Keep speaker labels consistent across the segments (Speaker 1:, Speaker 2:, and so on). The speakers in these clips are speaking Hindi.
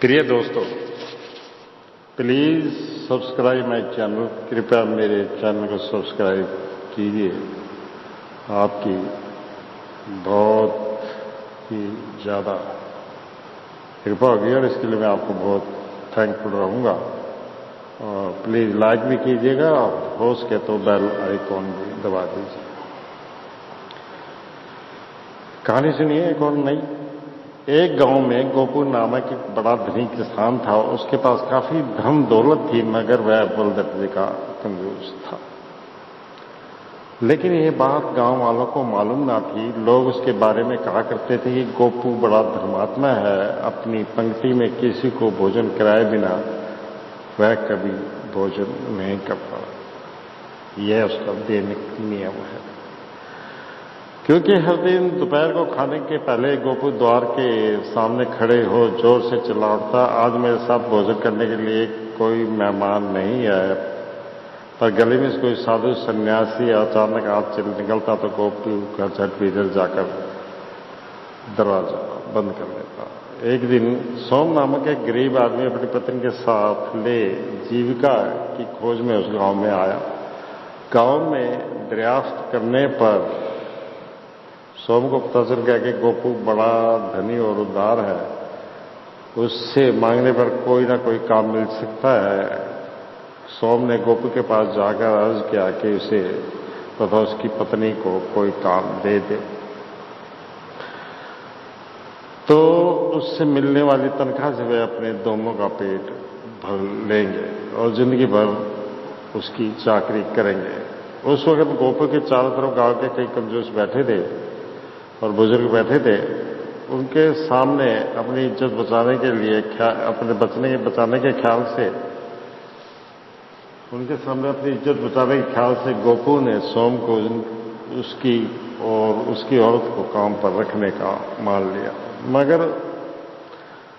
Speaker 1: प्रिय दोस्तों, प्लीज सब्सक्राइब माय चैनल। कृपया मेरे चैनल को सब्सक्राइब कीजिए। आपकी बहुत ही ज़्यादा कृपा होगी और इसके लिए मैं आपको बहुत थैंकफुल रहूँगा। और प्लीज़ लाइक भी कीजिएगा और हो सके तो बेल आइकॉन भी दबा दीजिए। कहानी सुनिए एक और नई। एक गांव में गोपू नामक एक बड़ा धनी किसान था। उसके पास काफी धन दौलत थी, मगर वह बलदर्जे का कंजूस था। लेकिन यह बात गांव वालों को मालूम ना थी। लोग उसके बारे में कहा करते थे कि गोपू बड़ा धर्मात्मा है, अपनी पंक्ति में किसी को भोजन कराए बिना वह कभी भोजन नहीं करता। यह उसका दैनिक नियम है। क्योंकि हर दिन दोपहर को खाने के पहले गोपू द्वार के सामने खड़े हो जोर से चिल्ला उठता, आज मेरे साथ भोजन करने के लिए कोई मेहमान नहीं आया। पर गली में कोई साधु सन्यासी अचानक हाथ चल निकलता तो गोपू का झट भीतर जाकर दरवाजा बंद कर लेता। एक दिन सोम नामक एक गरीब आदमी अपनी पत्नी के साथ ले जीविका की खोज में उस गांव में आया। गांव में दरियाफ्त करने पर सोम को पता चल गया कि गोपू बड़ा धनी और उदार है, उससे मांगने पर कोई ना कोई काम मिल सकता है। सोम ने गोपू के पास जाकर अर्ज किया कि उसे तथा उसकी पत्नी को कोई काम दे दे तो उससे मिलने वाली तनख्वाह से वे अपने दोनों का पेट भर लेंगे और जिंदगी भर उसकी चाकरी करेंगे। उस वक्त गोपू के चारों तरफ गांव के कई कंजूस बैठे थे और बुजुर्ग बैठे थे। उनके सामने अपनी इज्जत बचाने के लिए बचाने के ख्याल से गोपू ने सोम को उसकी और उसकी औरत को काम पर रखने का मान लिया, मगर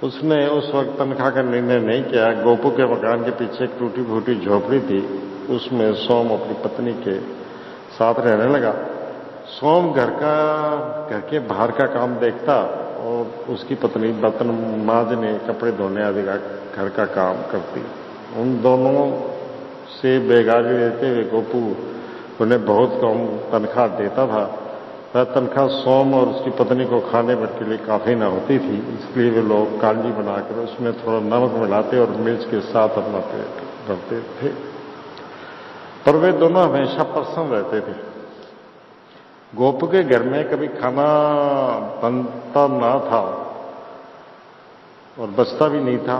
Speaker 1: उसने उस वक्त तनख्वाह का निर्णय नहीं किया। गोपू के मकान के पीछे एक टूटी फूटी झोपड़ी थी, उसमें सोम अपनी पत्नी के साथ रहने लगा। सोम घर के बाहर का काम देखता और उसकी पत्नी बर्तन मांजने, कपड़े धोने आदि का घर का काम करती। उन दोनों से बेगारी लेते हुए गोपू उन्हें बहुत कम तनख्वाह देता था। वह तनख्वाह सोम और उसकी पत्नी को खाने भर के लिए काफी न होती थी, इसलिए वे लोग कांजी बनाकर उसमें थोड़ा नमक मिलाते और मिर्च के साथ अपना पेट भरते थे। पर वे दोनों हमेशा प्रसन्न रहते थे। गोपू के घर में कभी खाना बनता ना था और बचता भी नहीं था।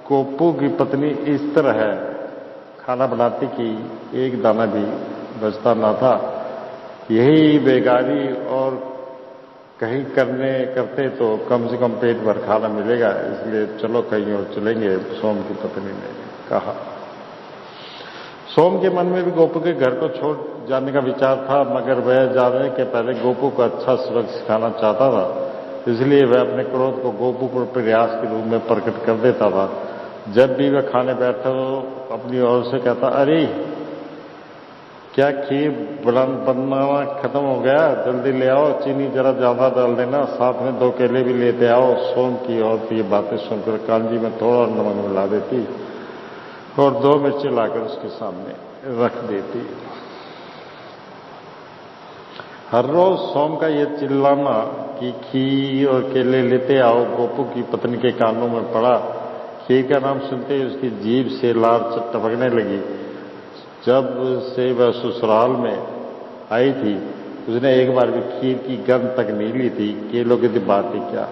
Speaker 1: गोपू की पत्नी इस तरह खाना बनाती कि एक दाना भी बचता ना था। यही बेगारी और कहीं करते तो कम से कम पेट भर खाना मिलेगा, इसलिए चलो कहीं और चलेंगे, सोम की पत्नी ने कहा। सोम के मन में भी गोपू के घर को छोड़ जाने का विचार था, मगर वह जाने के पहले गोपू को अच्छा सबक सिखाना चाहता था, इसलिए वह अपने क्रोध को गोपू पर प्रयास के रूप में प्रकट कर देता था। जब भी वह खाने बैठा तो अपनी ओर से कहता, अरे क्या खीर बनना खत्म हो गया, जल्दी ले आओ, चीनी जरा ज्यादा डाल देना, साथ में 2 केले भी लेते आओ। सोम की औरत ये बातें सुनकर कांजी में थोड़ा नमक मिला देती और 2 मिर्चें लाकर उसके सामने रख देती। हर रोज सोम का यह चिल्लाना कि खीर और केले लेते आओ गोपू की पत्नी के कानों में पड़ा। खीर का नाम सुनते ही उसकी जीभ से लार टपकने लगी। जब से वह ससुराल में आई थी, उसने एक बार भी खीर की गंध तक नहीं ली थी, केलों की बात ही क्या।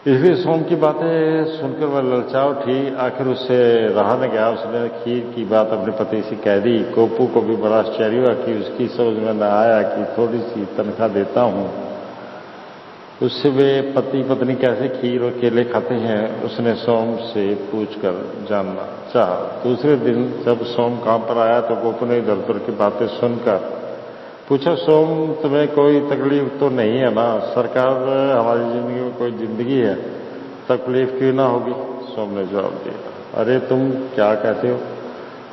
Speaker 1: इसलिए सोम की बातें सुनकर वह ललचा उठी। आखिर उससे रहा न गया, उसने खीर की बात अपने पति से कह दी। गोपू को भी बड़ा आश्चर्य हुआ कि उसकी समझ में न आया कि थोड़ी सी तनख्वाह देता हूं, उससे वे पति पत्नी कैसे खीर और केले खाते हैं, उसने सोम से पूछकर जानना चाहा। दूसरे दिन जब सोम काम पर आया तो गोपू ने इधर उधर की बातें सुनकर पूछा, सोम तुम्हें कोई तकलीफ तो नहीं है ना? सरकार, हमारी जिंदगी में कोई जिंदगी है, तकलीफ क्यों ना होगी? सोम ने जवाब दिया, अरे तुम क्या कहते हो?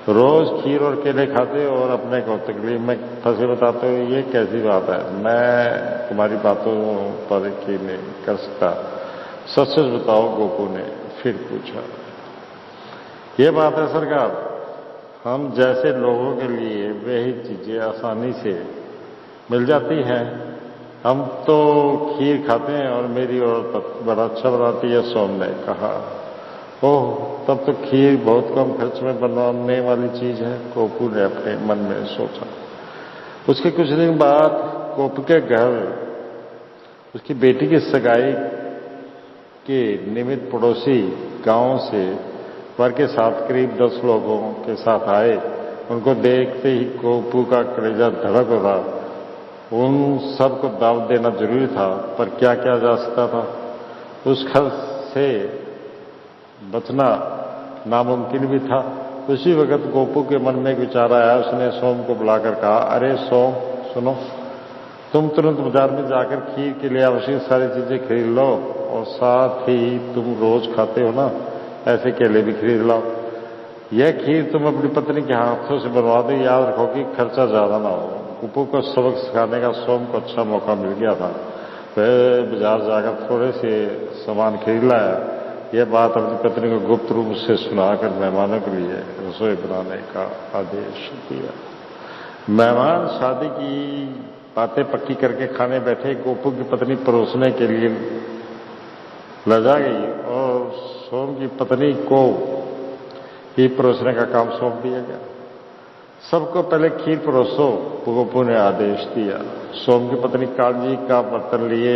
Speaker 1: रोज खीर और केले खाते हो और अपने को तकलीफ में फंसे बताते हो, ये कैसी बात है? मैं तुम्हारी बातों पर यकीन नहीं कर सकता। सच सच बताओ, गोपू ने फिर पूछा। ये बात है सरकार, हम जैसे लोगों के लिए वही चीजें आसानी से मिल जाती हैं। हम तो खीर खाते हैं और मेरी औरत बड़ा अच्छा बनाती है, सोम ने कहा। ओह, तब तो खीर बहुत कम खर्च में बनवाने वाली चीज है, गोपू ने अपने मन में सोचा। उसके कुछ दिन बाद गोपू के घर उसकी बेटी की सगाई के निमित्त पड़ोसी गांव से वर के साथ करीब 10 लोगों के साथ आए। उनको देखते ही गोपू का कलेजा धड़क उठा। उन सबको दावत देना जरूरी था, पर क्या किया जा सकता था? उस खर्च से बचना नामुमकिन भी था। उसी वक्त गोपू के मन में एक विचार आया। उसने सोम को बुलाकर कहा, अरे सोम, सुनो, तुम तुरंत बाजार में जाकर खीर के लिए आवश्यक सारी चीजें खरीद लो, और साथ ही तुम रोज खाते हो ना, ऐसे केले भी खरीद लो। यह खीर तुम अपनी पत्नी के हाथों से बनवा दो। याद रखो कि खर्चा ज्यादा ना हो। गोपू को सबक सिखाने का सोम को अच्छा मौका मिल गया था। वह बाजार जाकर थोड़े से सामान खरीद लाया। यह बात अपनी पत्नी को गुप्त रूप से सुनाकर मेहमानों के लिए रसोई बनाने का आदेश दिया। मेहमान शादी की बातें पक्की करके खाने बैठे। गोपू की पत्नी परोसने के लिए लजा गई और सोम की पत्नी को ही परोसने का काम सौंप दिया गया। सबको पहले खीर परोसो, गोपू ने आदेश दिया। सोम की पत्नी कालजी का बर्तन लिए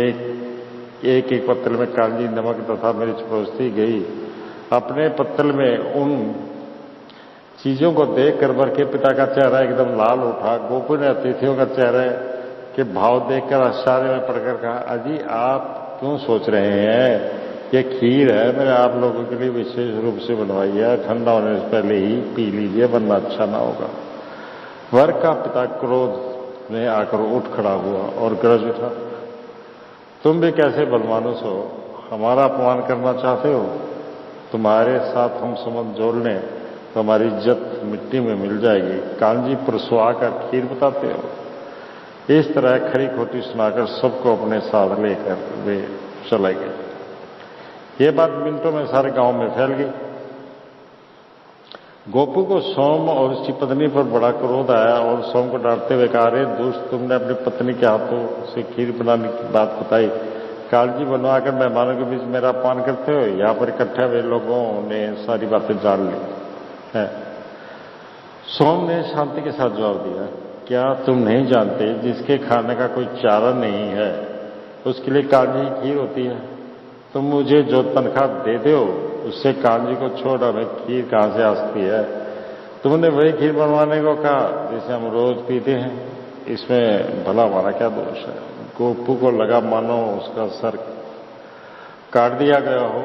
Speaker 1: एक एक पत्तल में कालजी नमक तथा मिर्च परोसती गई। अपने पत्तल में उन चीजों को देखकर वर के पिता का चेहरा एकदम लाल उठा। गोपू ने अतिथियों का चेहरे के भाव देखकर आश्चर्य में पड़कर कहा, अजी आप क्यों सोच रहे हैं? ये खीर है, मैंने आप लोगों के लिए विशेष रूप से बनवाई है। ठंडा होने से पहले ही पी लीजिए, वरना अच्छा ना होगा। वर का पिता क्रोध में आकर उठ खड़ा हुआ और गरज उठा, तुम भी कैसे बलमानुस हो? हमारा अपमान करना चाहते हो? तुम्हारे साथ हम संबंध जोड़ लें तो हमारी इज्जत मिट्टी में मिल जाएगी। कांजी परसुआ कर खीर बताते हो? इस तरह खरी खोटी सुनाकर सबको अपने साथ लेकर वे चले गए। ये बात मिनटों में सारे गांव में फैल गई। गोपू को सोम और उसकी पत्नी पर बड़ा क्रोध आया और सोम को डांटते हुए कहा, अरे दुष्ट, तुमने अपनी पत्नी के हाथों से खीर बनाने की बात बताई, कालजी बनवाकर मेहमानों के बीच मेरा अपमान करते हो। यहाँ पर इकट्ठे हुए लोगों ने सारी बातें जान ली है। सोम ने शांति के साथ जवाब दिया, क्या तुम नहीं जानते जिसके खाने का कोई चारा नहीं है उसके लिए कालजी की खीर होती है? तुम मुझे जो तनख्वाह देते हो उससे कालजी को छोड़ हमें खीर कहां से आ सकती है? तुमने वही खीर बनवाने को कहा जिसे हम रोज पीते हैं, इसमें भला हमारा क्या दोष है? गोपू को लगा मानो उसका सर काट दिया गया हो।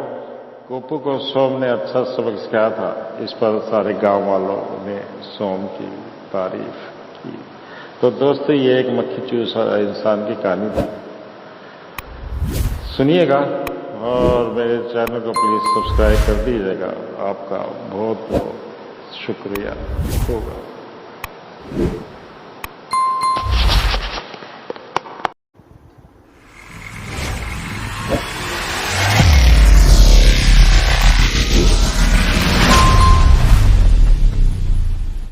Speaker 1: गोपू को सोम ने अच्छा सबक सिखाया था। इस पर सारे गांव वालों ने सोम की तारीफ की। तो दोस्तों, ये एक मक्खी चूस इंसान की कहानी थी, सुनिएगा और मेरे चैनल को प्लीज सब्सक्राइब कर दीजिएगा। आपका बहुत बहुत शुक्रिया होगा।